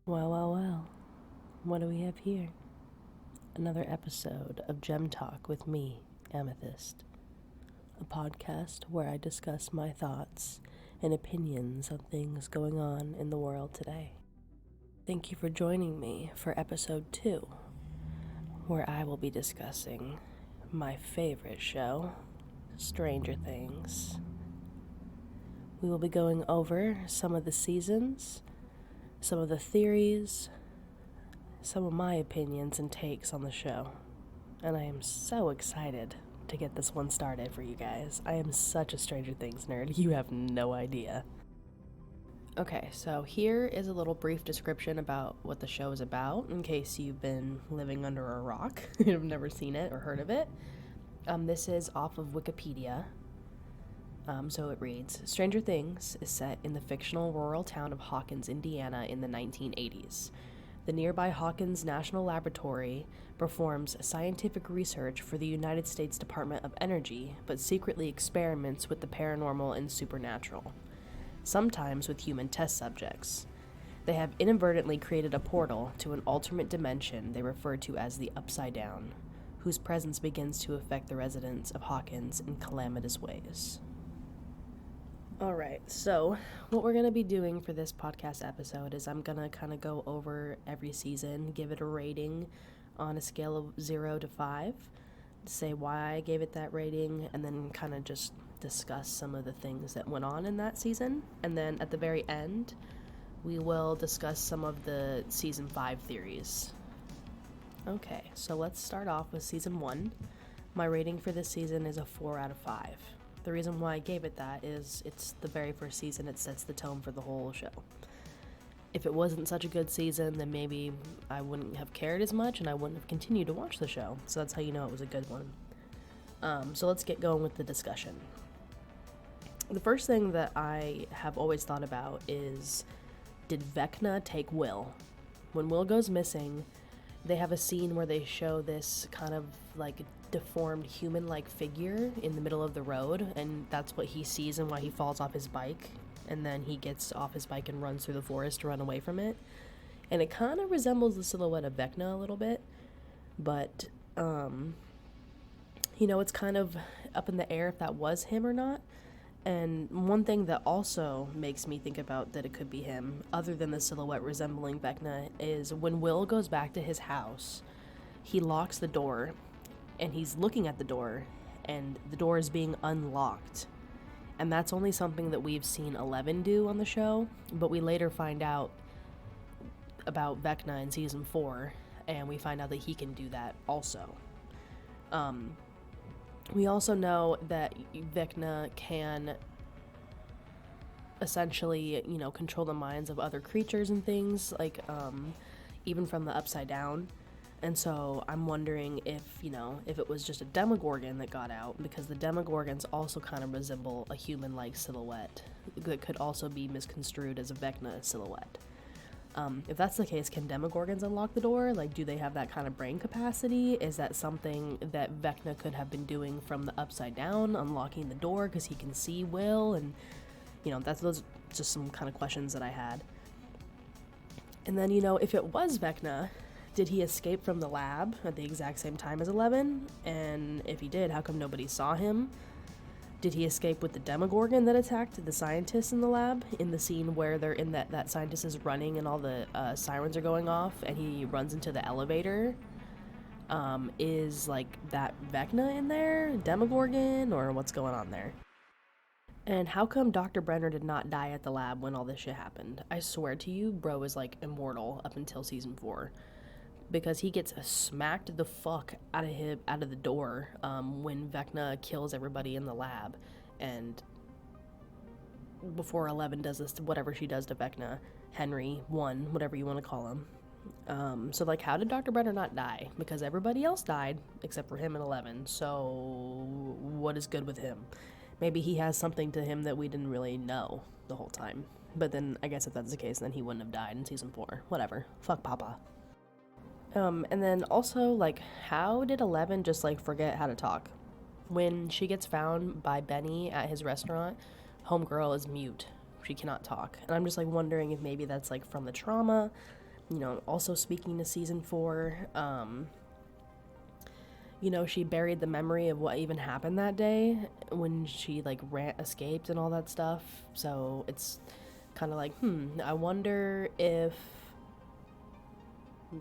Well. What do we have here? Another episode of Gem Talk with me, Amthyst, a podcast where I discuss my thoughts and opinions on things going on in the world today. Thank you for joining me for episode 2, where I will be discussing my favorite show, Stranger Things. We will be going over some of the seasons, some of the theories, some of my opinions and takes on the show. And I am so excited to get this one started for you guys. I am such a Stranger Things nerd, you have no idea. Okay, so here is a little brief description about what the show is about, in case you've been living under a rock and have never seen it or heard of it. This is off of Wikipedia. So it reads, Stranger Things is set in the fictional rural town of Hawkins, Indiana in the 1980s. The nearby Hawkins National Laboratory performs scientific research for the United States Department of Energy, but secretly experiments with the paranormal and supernatural, sometimes with human test subjects. They have inadvertently created a portal to an alternate dimension they refer to as the Upside Down, whose presence begins to affect the residents of Hawkins in calamitous ways. Alright, so what we're going to be doing for this podcast episode is I'm going to kind of go over every season, give it a rating on a scale of 0 to 5, say why I gave it that rating, and then kind of just discuss some of the things that went on in that season. And then at the very end, we will discuss some of the season 5 theories. Okay, so let's start off with season 1. My rating for this season is a 4 out of 5. The reason why I gave it that is it's the very first season. It sets the tone for the whole show. If it wasn't such a good season, then maybe I wouldn't have cared as much and I wouldn't have continued to watch the show. So that's how you know it was a good one. So let's get going with the discussion. The first thing that I have always thought about is, did Vecna take Will? When Will goes missing, they have a scene where they show this kind of like deformed human-like figure in the middle of the road, and that's what he sees and why he falls off his bike, and then he gets off his bike and runs through the forest to run away from it. And it kind of resembles the silhouette of Vecna a little bit, but it's kind of up in the air if that was him or not. And one thing that also makes me think about that it could be him, other than the silhouette resembling Vecna, is when Will goes back to his house, he locks the door, and he's looking at the door, and the door is being unlocked. And that's only something that we've seen Eleven do on the show, but we later find out about Vecna in season 4, and we find out that he can do that also. We also know that Vecna can essentially, control the minds of other creatures and things, like, even from the Upside Down. And so I'm wondering if it was just a Demogorgon that got out, because the Demogorgons also kind of resemble a human-like silhouette that could also be misconstrued as a Vecna silhouette. If that's the case, can Demogorgons unlock the door? Like, do they have that kind of brain capacity? Is that something that Vecna could have been doing from the Upside Down, unlocking the door because he can see Will? And, those just some kind of questions that I had. And then, if it was Vecna, did he escape from the lab at the exact same time as Eleven? And if he did, how come nobody saw him? Did he escape with the Demogorgon that attacked the scientists in the lab in the scene where they're in that scientist is running and all the sirens are going off and he runs into the elevator? Is like that Vecna in there, Demogorgon, or what's going on there? And how come Dr. Brenner did not die at the lab when all this shit happened? I swear to you, bro is like immortal up until season 4. Because he gets smacked the fuck out of the door when Vecna kills everybody in the lab, and before Eleven does this, whatever she does to Vecna, Henry 1, whatever you want to call him. So like, how did Dr. Brenner not die? Because everybody else died except for him and Eleven. So what is good with him? Maybe he has something to him that we didn't really know the whole time. But then I guess if that's the case, then he wouldn't have died in season 4. Whatever. Fuck Papa. And then also, like, how did Eleven just, like, forget how to talk? When she gets found by Benny at his restaurant, homegirl is mute. She cannot talk. And I'm just, like, wondering if maybe that's, like, from the trauma. Also speaking to season 4, she buried the memory of what even happened that day when she, like, escaped and all that stuff. So it's kind of like, I wonder if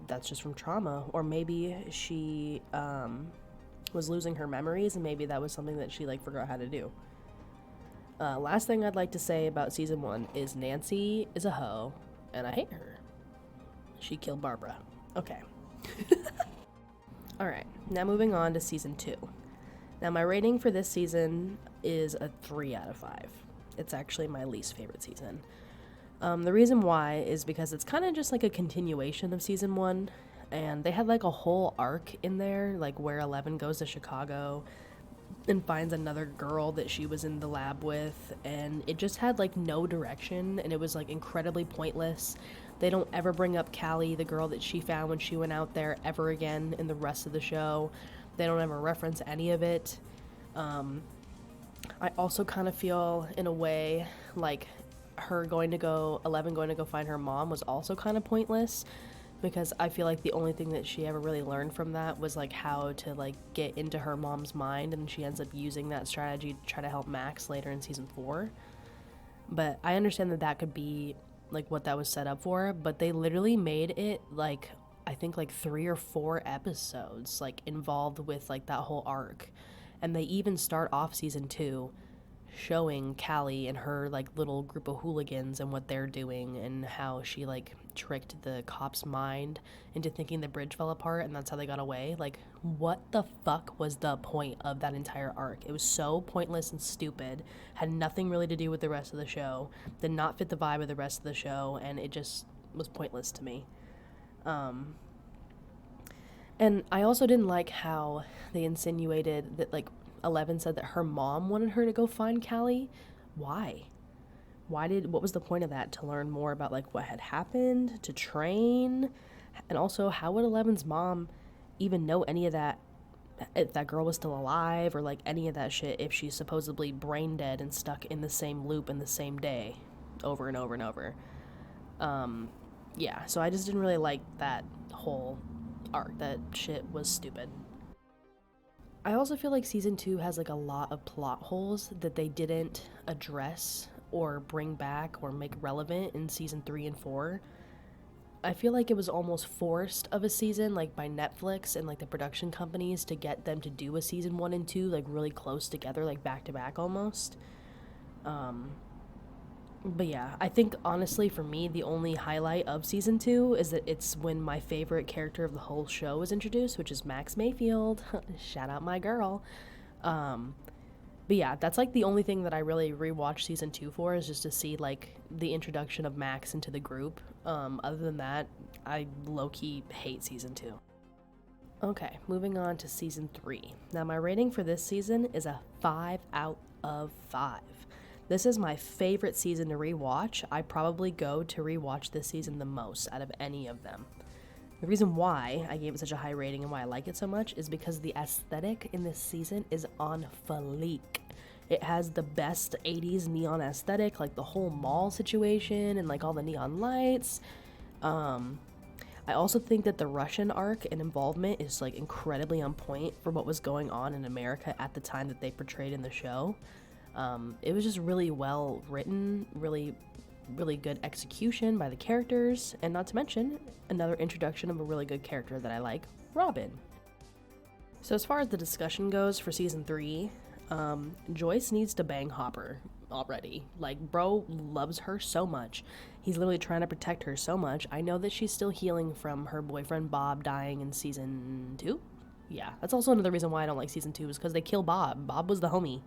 that's just from trauma, or maybe she was losing her memories, and maybe that was something that she, like, forgot how to do. Last thing I'd like to say about season 1 is Nancy is a hoe, and I hate her. She killed Barbara. Okay. Alright, now moving on to season 2. Now, my rating for this season is a 3 out of 5. It's actually my least favorite season. The reason why is because it's kind of just like a continuation of season 1, and they had like a whole arc in there, like where 11 goes to Chicago and finds another girl that she was in the lab with, and it just had like no direction, and it was like incredibly pointless. They don't ever bring up Callie, the girl that she found when she went out there, ever again in the rest of the show. They don't ever reference any of it. I also kind of feel, in a way, like 11 going to go find her mom was also kind of pointless, because I feel like the only thing that she ever really learned from that was like how to like get into her mom's mind, and she ends up using that strategy to try to help Max later in season 4. But I understand that could be like what that was set up for, but they literally made it like, I think like 3 or 4 episodes like involved with like that whole arc. And they even start off season 2 showing Callie and her like little group of hooligans and what they're doing, and how she like tricked the cop's mind into thinking the bridge fell apart, and that's how they got away. Like, what the fuck was the point of that entire arc? It was so pointless and stupid, had nothing really to do with the rest of the show, did not fit the vibe of the rest of the show, and it just was pointless to me. And I also didn't like how they insinuated that, like, 11 said that her mom wanted her to go find Callie. Why? What was the point of that? To learn more about, like, what had happened? To train? And also, how would 11's mom even know any of that, if that girl was still alive, or, like, any of that shit, if she's supposedly brain dead and stuck in the same loop in the same day over and over and over? Yeah, so I just didn't really like that whole arc. That shit was stupid. I also feel like season 2 has like a lot of plot holes that they didn't address or bring back or make relevant in season 3 and 4. I feel like it was almost forced of a season, like by Netflix and like the production companies, to get them to do a season 1 and 2 like really close together, like back to back almost. But yeah, I think honestly for me, the only highlight of season 2 is that it's when my favorite character of the whole show is introduced, which is Max Mayfield. Shout out my girl. But yeah, that's like the only thing that I really rewatched season 2 for, is just to see like the introduction of Max into the group. Other than that, I low-key hate season 2. Okay, moving on to season 3. Now my rating for this season is a 5 out of 5. This is my favorite season to rewatch. I probably go to rewatch this season the most out of any of them. The reason why I gave it such a high rating and why I like it so much is because the aesthetic in this season is on fleek. It has the best 80s neon aesthetic, like the whole mall situation and like all the neon lights. I also think that the Russian arc and involvement is like incredibly on point for what was going on in America at the time that they portrayed in the show. It was just really well written, really good execution by the characters, and not to mention another introduction of a really good character that I like, Robin. So as far as the discussion goes for season 3, Joyce needs to bang Hopper already. Like, bro loves her so much. He's literally trying to protect her so much. I know that she's still healing from her boyfriend Bob dying in season 2. Yeah, that's also another reason why I don't like season 2, is because they kill Bob. Bob was the homie.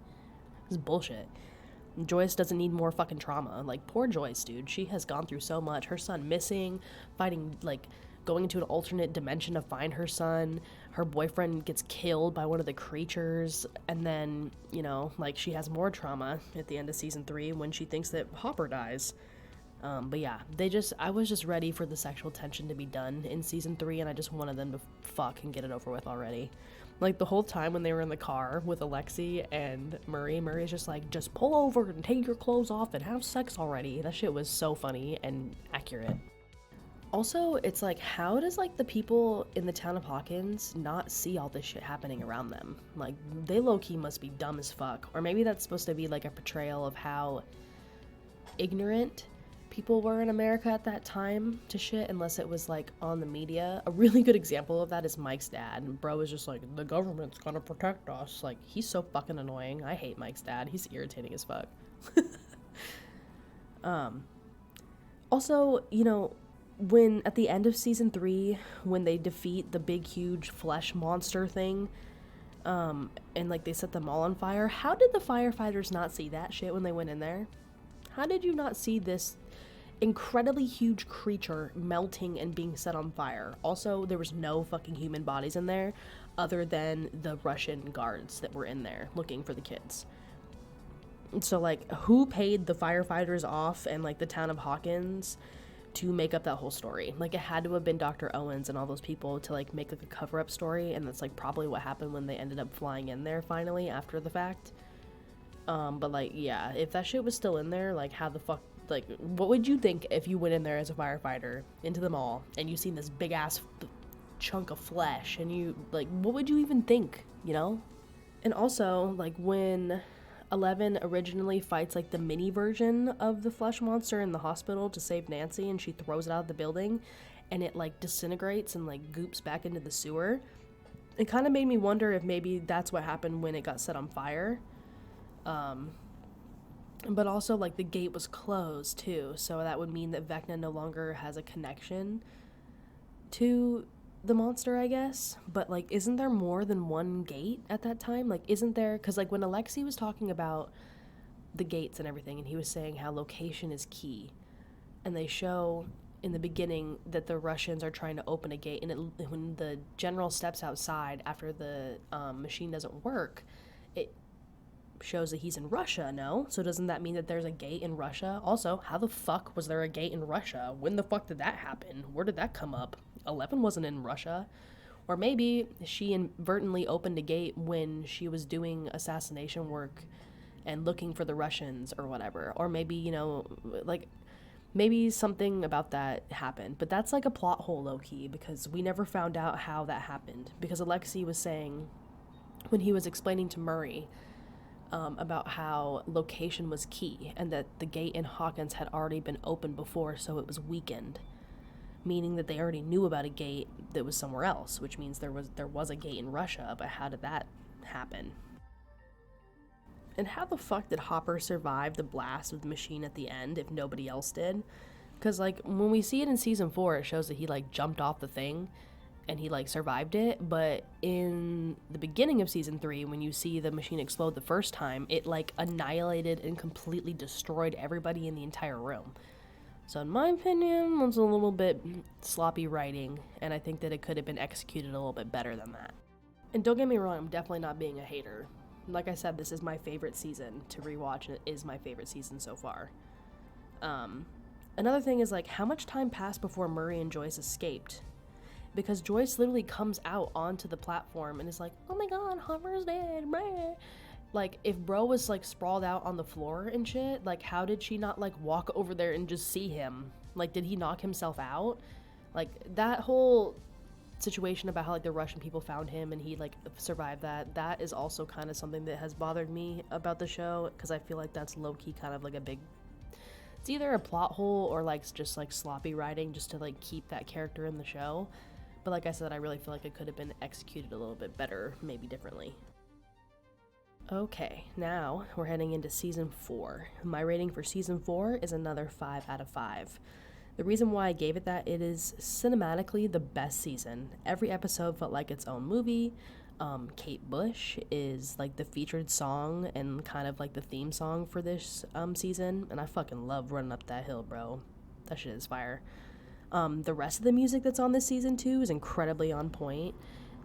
This is bullshit. Joyce doesn't need more fucking trauma. Like, poor Joyce, dude. She has gone through so much. Her son missing, fighting, like, going into an alternate dimension to find her son. Her boyfriend gets killed by one of the creatures. And then, like, she has more trauma at the end of season 3 when she thinks that Hopper dies. But yeah, I was just ready for the sexual tension to be done in season 3, and I just wanted them to fuck and get it over with already. Like, the whole time when they were in the car with Alexi and Murray's just like, just pull over and take your clothes off and have sex already. That shit was so funny and accurate. Also, it's like, how does like the people in the town of Hawkins not see all this shit happening around them? Like, they low-key must be dumb as fuck. Or maybe that's supposed to be like a portrayal of how ignorant people were in America at that time to shit, unless it was like on the media. A really good example of that is Mike's dad. And bro was just like, the government's gonna protect us. Like, he's so fucking annoying. I hate Mike's dad. He's irritating as fuck. Also, you know, when at the end of season 3, when they defeat the big huge flesh monster thing, and like they set them all on fire, how did the firefighters not see that shit when they went in there? How did you not see this incredibly huge creature melting and being set on fire? Also, there was no fucking human bodies in there other than the Russian guards that were in there looking for the kids. So like, who paid the firefighters off and like the town of Hawkins to make up that whole story? Like, it had to have been Dr. Owens and all those people to like make like a cover-up story, and that's like probably what happened when they ended up flying in there finally after the fact. But like, yeah, if that shit was still in there, like, how the fuck, like, what would you think if you went in there as a firefighter into the mall and you seen this big ass chunk of flesh, and you like, what would you even think, you know? And also, like, when Eleven originally fights like the mini version of the flesh monster in the hospital to save Nancy, and she throws it out of the building and it like disintegrates and like goops back into the sewer, it kind of made me wonder if maybe that's what happened when it got set on fire. But also, like, the gate was closed too, so that would mean that Vecna no longer has a connection to the monster, I guess. But like, isn't there more than one gate at that time? Like, isn't there? Because like when Alexei was talking about the gates and everything, and he was saying how location is key, and they show in the beginning that the Russians are trying to open a gate, and when the general steps outside after the machine doesn't work, it shows that he's in Russia, no? So doesn't that mean that there's a gate in Russia? Also, how the fuck was there a gate in Russia? When the fuck did that happen? Where did that come up? 11 wasn't in Russia. Or maybe she inadvertently opened a gate when she was doing assassination work and looking for the Russians or whatever. Or maybe, you know, like, maybe something about that happened. But that's like a plot hole, low-key, because we never found out how that happened. Because Alexei was saying, when he was explaining to Murray about how location was key, and that the gate in Hawkins had already been opened before, so it was weakened, meaning that they already knew about a gate that was somewhere else, which means there was a gate in Russia. But how did that happen? And how the fuck did Hopper survive the blast of the machine at the end if nobody else did? Because like, when we see it in season 4, it shows that he like jumped off the thing and he like survived it. But in the beginning of season 3, when you see the machine explode the first time, it like annihilated and completely destroyed everybody in the entire room. So in my opinion, it's a little bit sloppy writing, and I think that it could have been executed a little bit better than that. And don't get me wrong, I'm definitely not being a hater. Like I said, this is my favorite season to rewatch, and it is my favorite season so far. Another thing is, like, how much time passed before Murray and Joyce escaped? Because Joyce literally comes out onto the platform and is like, oh my god, Hopper's dead, bruh. Like, if bro was, like, sprawled out on the floor and shit, like, how did she not, like, walk over there and just see him? Like, did he knock himself out? Like, that whole situation about how, like, the Russian people found him and he, like, survived that is also kind of something that has bothered me about the show, because I feel like that's low-key kind of, like, a big... It's either a plot hole or, like, just, like, sloppy writing just to, like, keep that character in the show. But like I said, I really feel like it could have been executed a little bit better, maybe differently. Okay, now we're heading into season 4. My rating for season 4 is another 5 out of 5. The reason why I gave it that, it is cinematically the best season. Every episode felt like its own movie. Kate Bush is like the featured song and kind of like the theme song for this season, and I fucking love Running Up That Hill, bro. That shit is fire. The rest of the music that's on this season too is incredibly on point.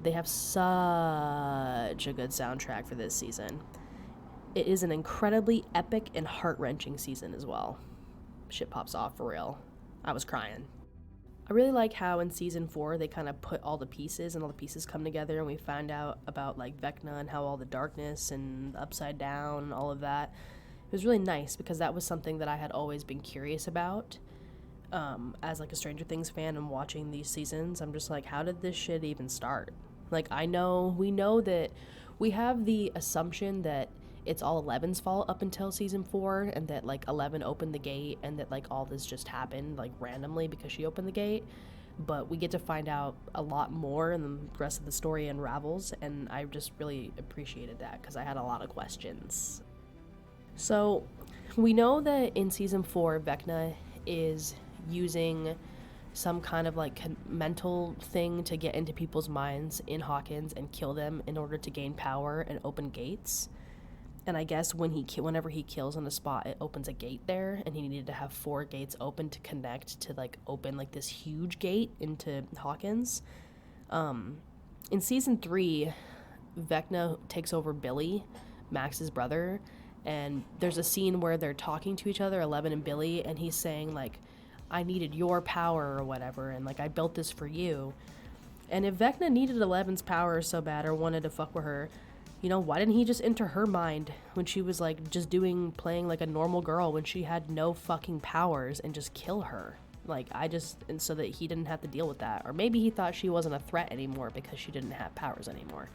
They have such a good soundtrack for this season. It is an incredibly epic and heart-wrenching season as well. Shit pops off for real. I was crying. I really like how in season 4 they kind of put all the pieces and all the pieces come together, and we find out about like Vecna and how all the darkness and upside down and all of that. It was really nice because that was something that I had always been curious about. as like a Stranger Things fan and watching these seasons, I'm just like, how did this shit even start? Like, we know that we have the assumption that it's all Eleven's fault up until season 4, and that like 11 opened the gate, and that like all this just happened like randomly because she opened the gate. But we get to find out a lot more, and the rest of the story unravels, and I just really appreciated that because I had a lot of questions. So we know that in season 4, Vecna is using some kind of like mental thing to get into people's minds in Hawkins and kill them in order to gain power and open gates. And I guess whenever he kills on a spot, it opens a gate there, and he needed to have 4 gates open to connect to like open like this huge gate into Hawkins. In season 3, Vecna takes over Billy, Max's brother, and there's a scene where they're talking to each other, 11 and Billy, and he's saying like, I needed your power or whatever, and like I built this for you. And if Vecna needed 11's power so bad or wanted to fuck with her, you know, why didn't he just enter her mind when she was like just playing like a normal girl when she had no fucking powers, and just kill her? Like, and so that he didn't have to deal with that. Or maybe he thought she wasn't a threat anymore because she didn't have powers anymore.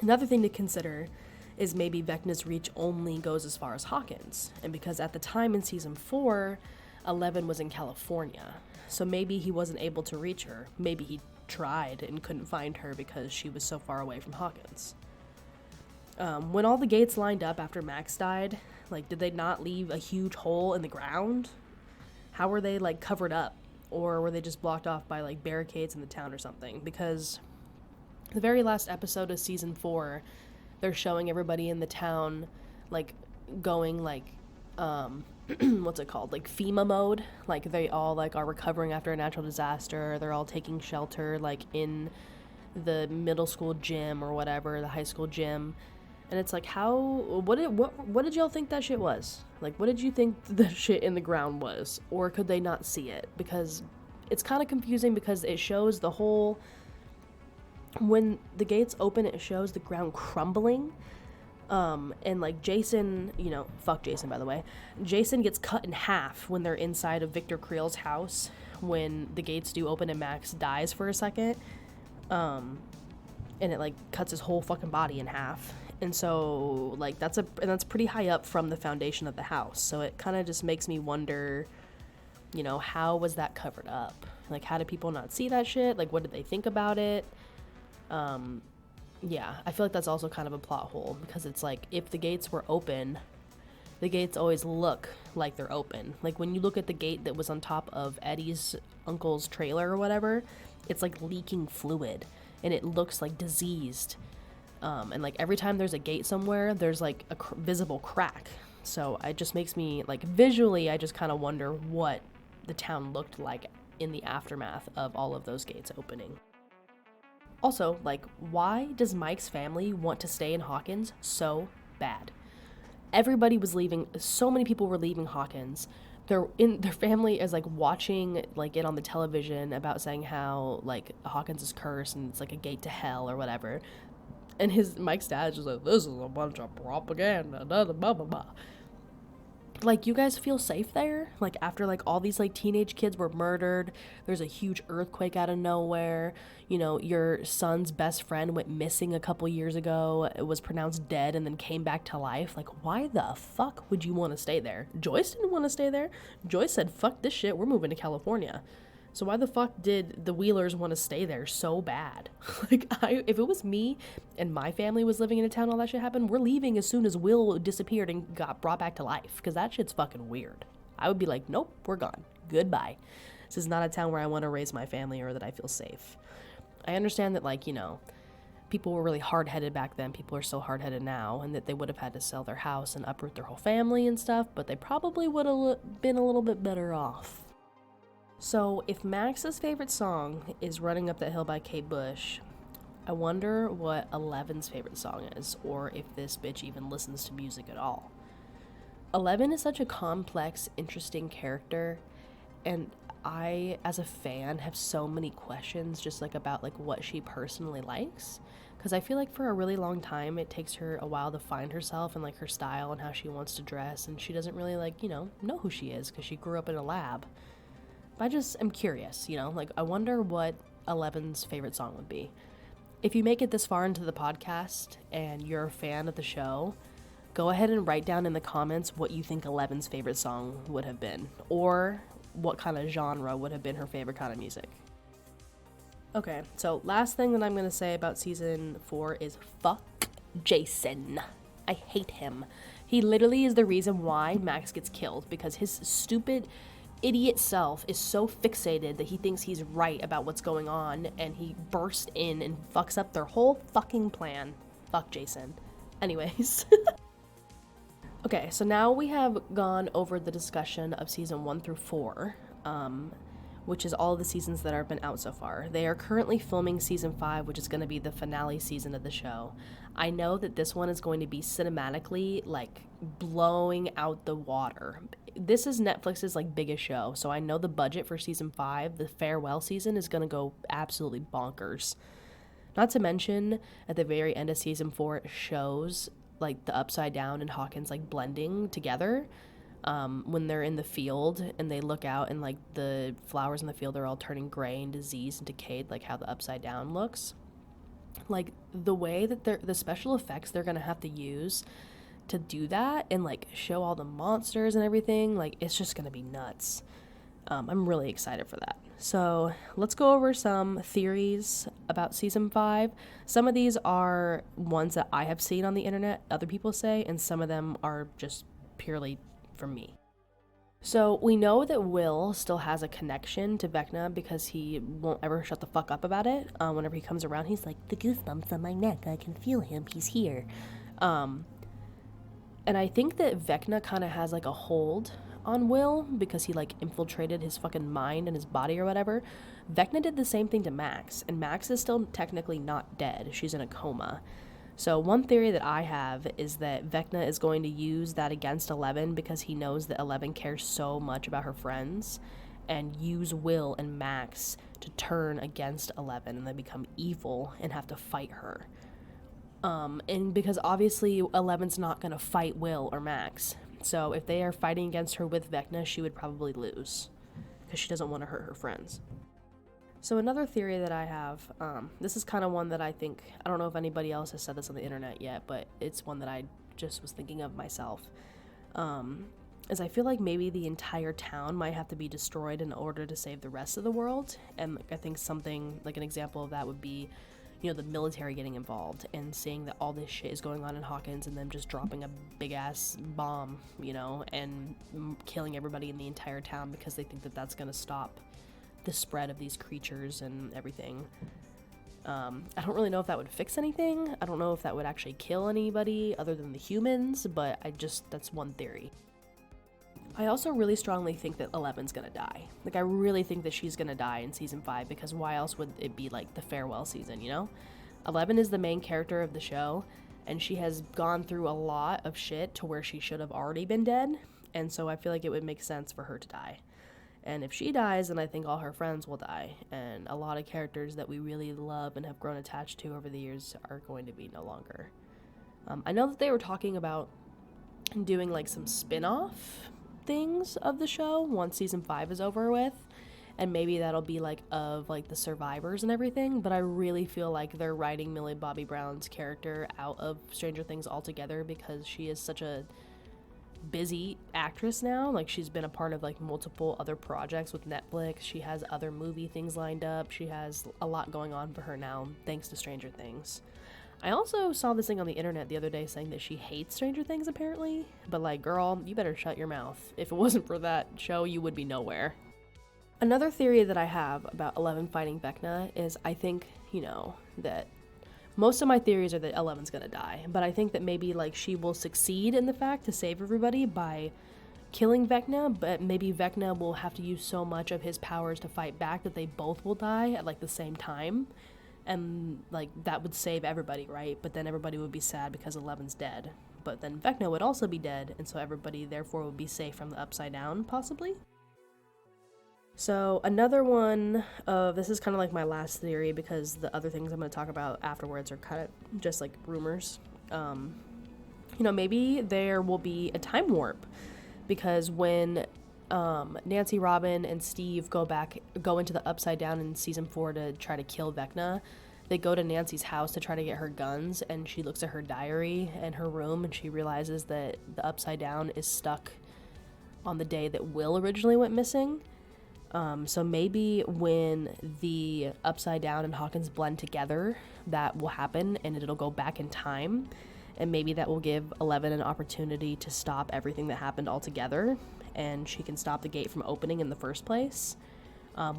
Another thing to consider is maybe Vecna's reach only goes as far as Hawkins. And because at the time in season 4, 11 was in California. So maybe he wasn't able to reach her. Maybe he tried and couldn't find her because she was so far away from Hawkins. When all the gates lined up after Max died, like, did they not leave a huge hole in the ground? How were they, like, covered up? Or were they just blocked off by, like, barricades in the town or something? Because the very last episode of season 4, they're showing everybody in the town, like, going, like, what's it called? Like, FEMA mode. Like, they all, like, are recovering after a natural disaster. They're all taking shelter, like, in the middle school gym or whatever, the high school gym. And it's like, what did y'all think that shit was? Like, what did you think the shit in the ground was? Or could they not see it? Because it's kind of confusing, because it shows the whole, when the gates open, it shows the ground crumbling. And like Jason, you know, fuck Jason, by the way. Jason gets cut in half when they're inside of Victor Creel's house, when the gates do open and Max dies for a second. And it like cuts his whole fucking body in half. And so, like, that's pretty high up from the foundation of the house. So it kind of just makes me wonder, you know, how was that covered up? Like, how did people not see that shit? Like, what did they think about it? Yeah, I feel like that's also kind of a plot hole, because it's like, if the gates were open, the gates always look like they're open. Like, when you look at the gate that was on top of Eddie's uncle's trailer or whatever, it's like leaking fluid, and it looks like diseased. And like every time there's a gate somewhere, there's like a visible crack. So it just makes me, like, visually, I just kind of wonder what the town looked like in the aftermath of all of those gates opening. Also, like, why does Mike's family want to stay in Hawkins so bad? Everybody was leaving. So many people were leaving Hawkins. Their family is like watching like it on the television about saying how like Hawkins is cursed and it's like a gate to hell or whatever. And Mike's dad's just like, this is a bunch of propaganda, blah, blah, blah, blah. Like, you guys feel safe there? Like, after, like, all these, like, teenage kids were murdered, there's a huge earthquake out of nowhere, you know, your son's best friend went missing a couple years ago, it was pronounced dead, and then came back to life. Like, why the fuck would you want to stay there? Joyce didn't want to stay there. Joyce said, fuck this shit, we're moving to California. So why the fuck did the Wheelers want to stay there so bad? Like, if it was me and my family was living in a town all that shit happened, we're leaving as soon as Will disappeared and got brought back to life, because that shit's fucking weird. I would be like, nope, we're gone. Goodbye. This is not a town where I want to raise my family or that I feel safe. I understand that, like, you know, people were really hard-headed back then. People are so hard-headed now, and that they would have had to sell their house and uproot their whole family and stuff, but they probably would have been a little bit better off. So, if Max's favorite song is Running Up That Hill by Kate Bush, I wonder what 11's favorite song is, or if this bitch even listens to music at all. 11 is such a complex, interesting character, and I, as a fan, have so many questions just, like, about, like, what she personally likes. Because I feel like for a really long time, it takes her a while to find herself and, like, her style and how she wants to dress, and she doesn't really, like, you know who she is, because she grew up in a lab. I just am curious, like I wonder what 11's favorite song would be. If you make it this far into the podcast and you're a fan of the show, go ahead and write down in the comments what you think 11's favorite song would have been, or what kind of genre would have been her favorite kind of music. Okay, so last thing that I'm going to say about season 4 is fuck Jason. I hate him. He literally is the reason why Max gets killed, because his stupid idiot self is so fixated that he thinks he's right about what's going on, and he bursts in and fucks up their whole fucking plan. Fuck Jason. Anyways. Okay, so now we have gone over the discussion of season 1 through 4, which is all the seasons that have been out so far. They are currently filming season 5, which is going to be the finale season of the show. I know that this one is going to be cinematically, like, blowing out the water. This is Netflix's, like, biggest show, so I know the budget for season 5, the farewell season, is going to go absolutely bonkers. Not to mention, at the very end of season 4, it shows, like, the Upside Down and Hawkins, like, blending together. When they're in the field and they look out and, like, the flowers in the field are all turning gray and diseased and decayed, like how the Upside Down looks. Like, the way that the special effects they're gonna have to use to do that and, like, show all the monsters and everything, like, it's just gonna be nuts. I'm really excited for that. So let's go over some theories about season 5. Some of these are ones that I have seen on the internet, other people say, and some of them are just purely from me. So we know that Will still has a connection to Vecna because he won't ever shut the fuck up about it. Whenever he comes around, he's like, the goosebumps on my neck, I can feel him, he's here. And I think that Vecna kind of has, like, a hold on Will because he, like, infiltrated his fucking mind and his body or whatever. Vecna did the same thing to Max, and Max is still technically not dead. She's in a coma. So one theory that I have is that Vecna is going to use that against 11 because he knows that 11 cares so much about her friends, and use Will and Max to turn against 11 and then become evil and have to fight her. And because obviously 11's not going to fight Will or Max. So if they are fighting against her with Vecna, she would probably lose because she doesn't want to hurt her friends. So another theory that I have, this is kind of one that I think, I don't know if anybody else has said this on the internet yet, but it's one that I just was thinking of myself, is I feel like maybe the entire town might have to be destroyed in order to save the rest of the world. And I think something, like an example of that would be, the military getting involved and seeing that all this shit is going on in Hawkins and them just dropping a big ass bomb, and killing everybody in the entire town because they think that that's going to stop the spread of these creatures and everything. I don't really know if that would fix anything. I don't know if that would actually kill anybody other than the humans, but that's one theory. I also really strongly think that 11's gonna die. Like, I really think that she's gonna die in season 5, because why else would it be, like, the farewell season, 11 is the main character of the show, and she has gone through a lot of shit to where she should have already been dead, and so I feel like it would make sense for her to die. And if she dies, then I think all her friends will die, and a lot of characters that we really love and have grown attached to over the years are going to be no longer. I know that they were talking about doing, like, some spin-off things of the show once season 5 is over with, and maybe that'll be, like, of, like, the survivors and everything, but I really feel like they're writing Millie Bobby Brown's character out of Stranger Things altogether because she is such a busy actress now. Like, she's been a part of, like, multiple other projects with Netflix. She has other movie things lined up. She has a lot going on for her now thanks to Stranger Things. I also saw this thing on the internet the other day saying that she hates Stranger Things apparently, but, like, girl, you better shut your mouth. If it wasn't for that show, you would be nowhere. Another theory that I have about 11 fighting Vecna is I think, that most of my theories are that 11's gonna die, but I think that maybe, like, she will succeed in the fact to save everybody by killing Vecna, but maybe Vecna will have to use so much of his powers to fight back that they both will die at, like, the same time, and, like, that would save everybody, right? But then everybody would be sad because 11's dead, but then Vecna would also be dead, and so everybody therefore would be safe from the Upside Down, possibly? So another one of, this is kind of like my last theory because the other things I'm going to talk about afterwards are kind of just like rumors. Maybe there will be a time warp because when Nancy, Robin, and Steve go into the Upside Down in season 4 to try to kill Vecna. They go to Nancy's house to try to get her guns, and she looks at her diary in her room, and she realizes that the Upside Down is stuck on the day that Will originally went missing. So maybe when the Upside Down and Hawkins blend together, that will happen, and it'll go back in time, and maybe that will give Eleven an opportunity to stop everything that happened altogether, and she can stop the gate from opening in the first place,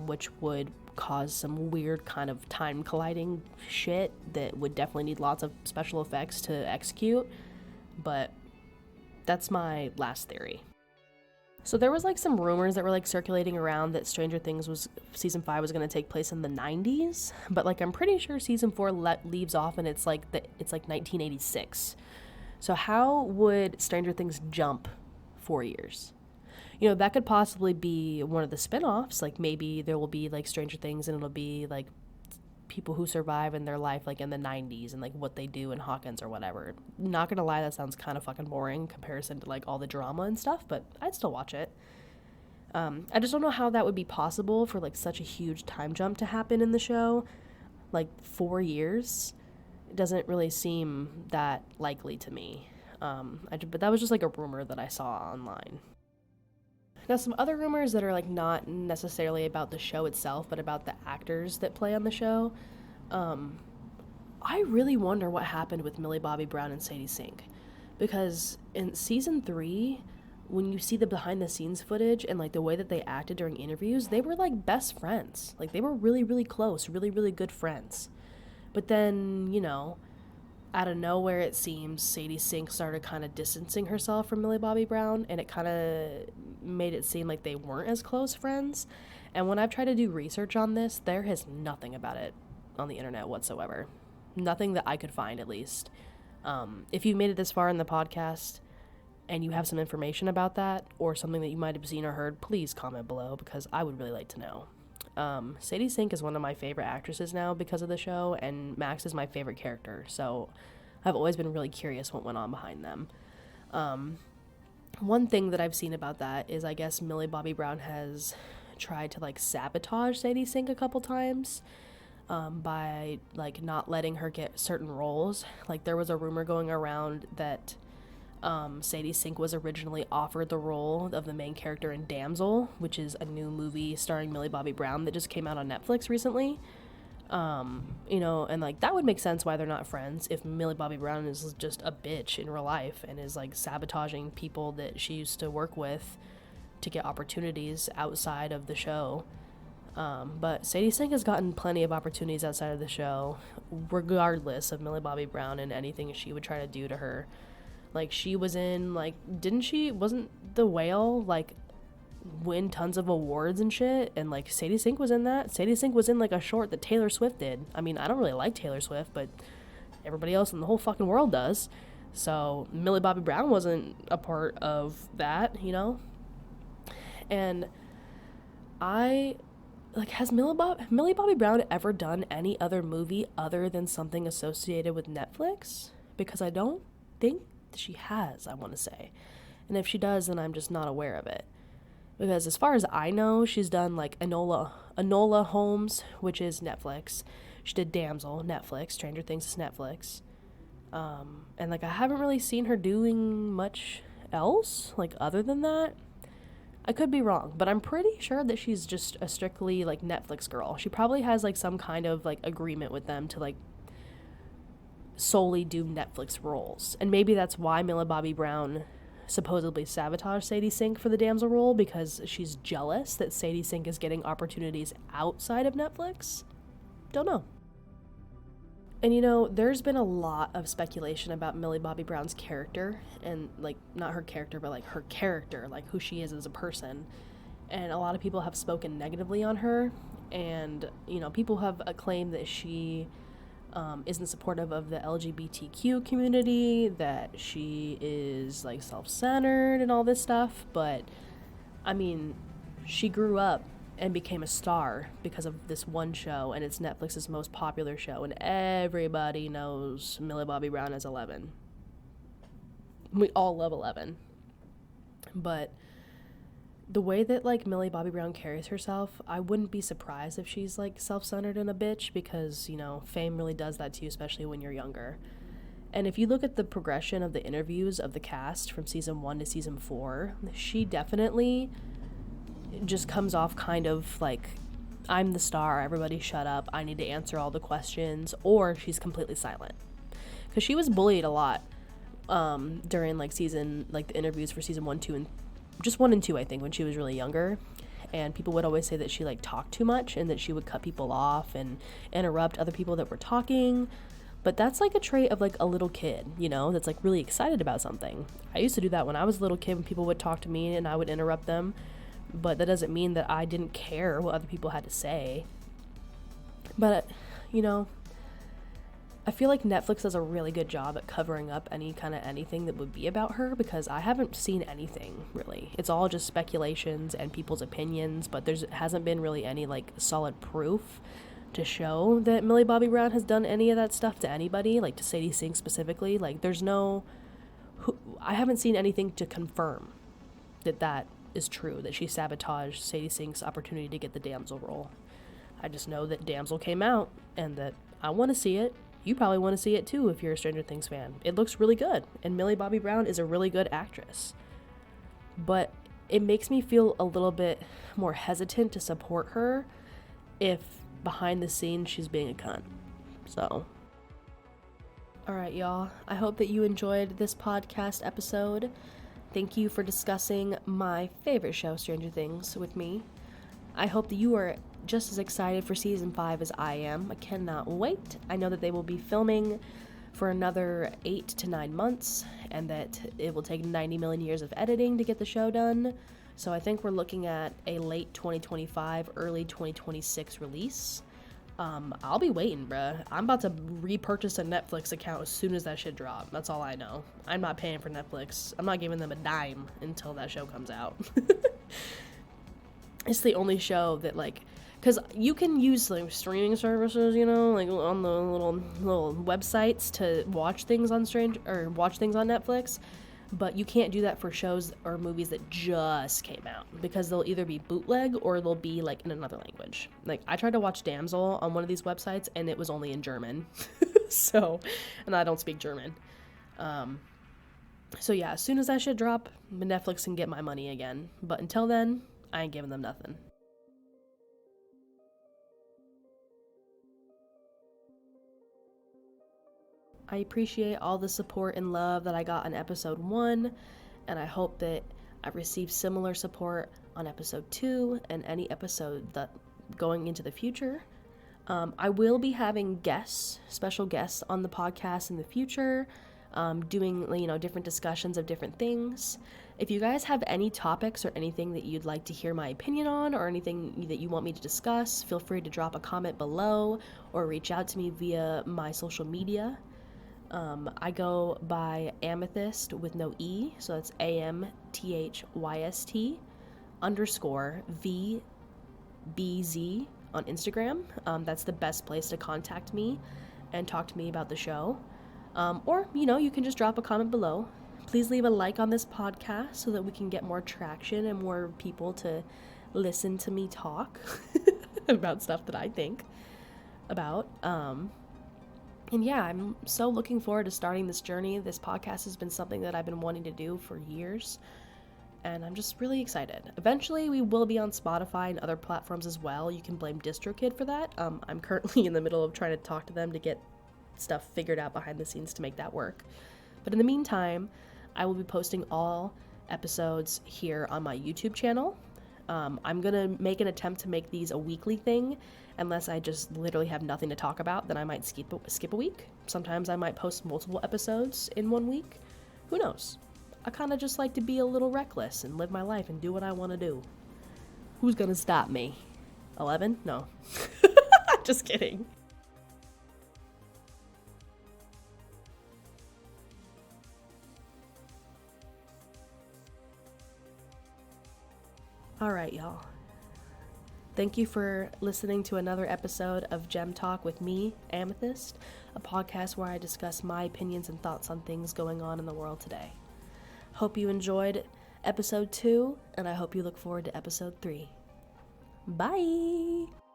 which would cause some weird kind of time colliding shit that would definitely need lots of special effects to execute. But that's my last theory. So there was like some rumors that were like circulating around that Stranger Things was season 5 was going to take place in the 90s, but like I'm pretty sure season 4 leaves off and it's like 1986. So how would Stranger Things jump 4 years? You know, that could possibly be one of the spin-offs. Like maybe there will be like Stranger Things and it'll be like people who survive in their life like in the 90s and like what they do in Hawkins or whatever. Not gonna lie, that sounds kind of fucking boring in comparison to like all the drama and stuff, but I'd still watch it. I just don't know how that would be possible for like such a huge time jump to happen in the show. Like 4 years, it doesn't really seem that likely to me. But that was just like a rumor that I saw online. Now, some other rumors that are like not necessarily about the show itself, but about the actors that play on the show. I really wonder what happened with Millie Bobby Brown and Sadie Sink, because in season 3, when you see the behind the scenes footage and like the way that they acted during interviews, they were like best friends. Like they were really, really close, really, really good friends. But then, you know, out of nowhere, it seems Sadie Sink started kind of distancing herself from Millie Bobby Brown, and it kind of made it seem like they weren't as close friends. And when I've tried to do research on this, there is nothing about it on the internet whatsoever. Nothing that I could find, at least. If you made it this far in the podcast and you have some information about that or something that you might have seen or heard, please comment below because I would really like to know. Sadie Sink is one of my favorite actresses now because of the show, and Max is my favorite character, so I've always been really curious what went on behind them. One thing that I've seen about that is I guess Millie Bobby Brown has tried to like sabotage Sadie Sink a couple times by like not letting her get certain roles. Like there was a rumor going around that Sadie Sink was originally offered the role of the main character in Damsel, which is a new movie starring Millie Bobby Brown that just came out on Netflix recently. You know, and like that would make sense why they're not friends if Millie Bobby Brown is just a bitch in real life and is like sabotaging people that she used to work with to get opportunities outside of the show. But Sadie Sink has gotten plenty of opportunities outside of the show, regardless of Millie Bobby Brown and anything she would try to do to her. Like, she was in, like, wasn't The Whale, like, win tons of awards and shit? And, like, Sadie Sink was in that. Sadie Sink was in, like, a short that Taylor Swift did. I mean, I don't really like Taylor Swift, but everybody else in the whole fucking world does. So, Millie Bobby Brown wasn't a part of that, you know? And has Millie Bobby Brown ever done any other movie other than something associated with Netflix? Because I don't think she has, I want to say. And if she does, then I'm just not aware of it. Because as far as I know, she's done like Enola Holmes, which is Netflix. She did Damsel, Netflix. Stranger Things is Netflix. And like I haven't really seen her doing much else, like other than that. I could be wrong, but I'm pretty sure that she's just a strictly like Netflix girl. She probably has like some kind of like agreement with them to like solely do Netflix roles. And maybe that's why Millie Bobby Brown supposedly sabotaged Sadie Sink for the Damsel role, because she's jealous that Sadie Sink is getting opportunities outside of Netflix. Don't know. And you know, there's been a lot of speculation about Millie Bobby Brown's character, and like not her character, but like her character, like who she is as a person. And a lot of people have spoken negatively on her, and you know, people have claimed that she isn't supportive of the LGBTQ community, that she is like self-centered and all this stuff. But I mean, she grew up and became a star because of this one show, and it's Netflix's most popular show, and everybody knows Millie Bobby Brown as 11. We all love 11. But the way that, like, Millie Bobby Brown carries herself, I wouldn't be surprised if she's, like, self-centered and a bitch because, you know, fame really does that to you, especially when you're younger. And if you look at the progression of the interviews of the cast from season 1 to season 4, she definitely just comes off kind of like, I'm the star, everybody shut up, I need to answer all the questions, or she's completely silent. Because she was bullied a lot during, like, the interviews for season 1, 2, and just 1 and 2, I think, when she was really younger. And people would always say that she, like, talked too much and that she would cut people off and interrupt other people that were talking. But that's, like, a trait of, like, a little kid, you know, that's, like, really excited about something. I used to do that when I was a little kid, when people would talk to me and I would interrupt them. But that doesn't mean that I didn't care what other people had to say. But, you know, I feel like Netflix does a really good job at covering up any kind of anything that would be about her, because I haven't seen anything, really. It's all just speculations and people's opinions, but hasn't been really any, like, solid proof to show that Millie Bobby Brown has done any of that stuff to anybody, like to Sadie Sink specifically. Like, I haven't seen anything to confirm that is true, that she sabotaged Sadie Sink's opportunity to get the Damsel role. I just know that Damsel came out and that I want to see it. You probably want to see it too if you're a Stranger Things fan. It looks really good, and Millie Bobby Brown is a really good actress. But it makes me feel a little bit more hesitant to support her if behind the scenes she's being a cunt. So, alright, y'all. I hope that you enjoyed this podcast episode. Thank you for discussing my favorite show, Stranger Things, with me. I hope that you are just as excited for season 5 as I am. I cannot wait. I know that they will be filming for another 8 to 9 months, and that it will take 90 million years of editing to get the show done. So I think we're looking at a late 2025, early 2026 release. I'll be waiting, bruh. I'm about to repurchase a Netflix account as soon as that shit drops. That's all I know. I'm not paying for Netflix. I'm not giving them a dime until that show comes out. It's the only show that, like, because you can use, like, streaming services, you know, like on the little websites to watch things on Netflix, but you can't do that for shows or movies that just came out, because they'll either be bootleg or they'll be, like, in another language. Like, I tried to watch Damsel on one of these websites and it was only in German. So, and I don't speak German. So yeah, as soon as that shit drop, Netflix can get my money again. But until then, I ain't giving them nothing. I appreciate all the support and love that I got on episode 1, and I hope that I receive similar support on episode 2 and any episode that going into the future. I will be having special guests on the podcast in the future, doing, you know, different discussions of different things. If you guys have any topics or anything that you'd like to hear my opinion on, or anything that you want me to discuss, feel free to drop a comment below or reach out to me via my social media. I go by Amthyst with no E, so that's AMTHYST _VBZ on Instagram. That's the best place to contact me and talk to me about the show. Or, you know, you can just drop a comment below. Please leave a like on this podcast so that we can get more traction and more people to listen to me talk about stuff that I think about. And yeah, I'm so looking forward to starting this journey. This podcast has been something that I've been wanting to do for years, and I'm just really excited. Eventually, we will be on Spotify and other platforms as well. You can blame DistroKid for that. I'm currently in the middle of trying to talk to them to get stuff figured out behind the scenes to make that work. But in the meantime, I will be posting all episodes here on my YouTube channel. I'm going to make an attempt to make these a weekly thing. Unless I just literally have nothing to talk about, then I might skip a week. Sometimes I might post multiple episodes in 1 week. Who knows? I kind of just like to be a little reckless and live my life and do what I want to do. Who's going to stop me? 11? No. Just kidding. All right, y'all. Thank you for listening to another episode of Gem Talk with me, Amthyst, a podcast where I discuss my opinions and thoughts on things going on in the world today. Hope you enjoyed episode 2, and I hope you look forward to episode 3. Bye!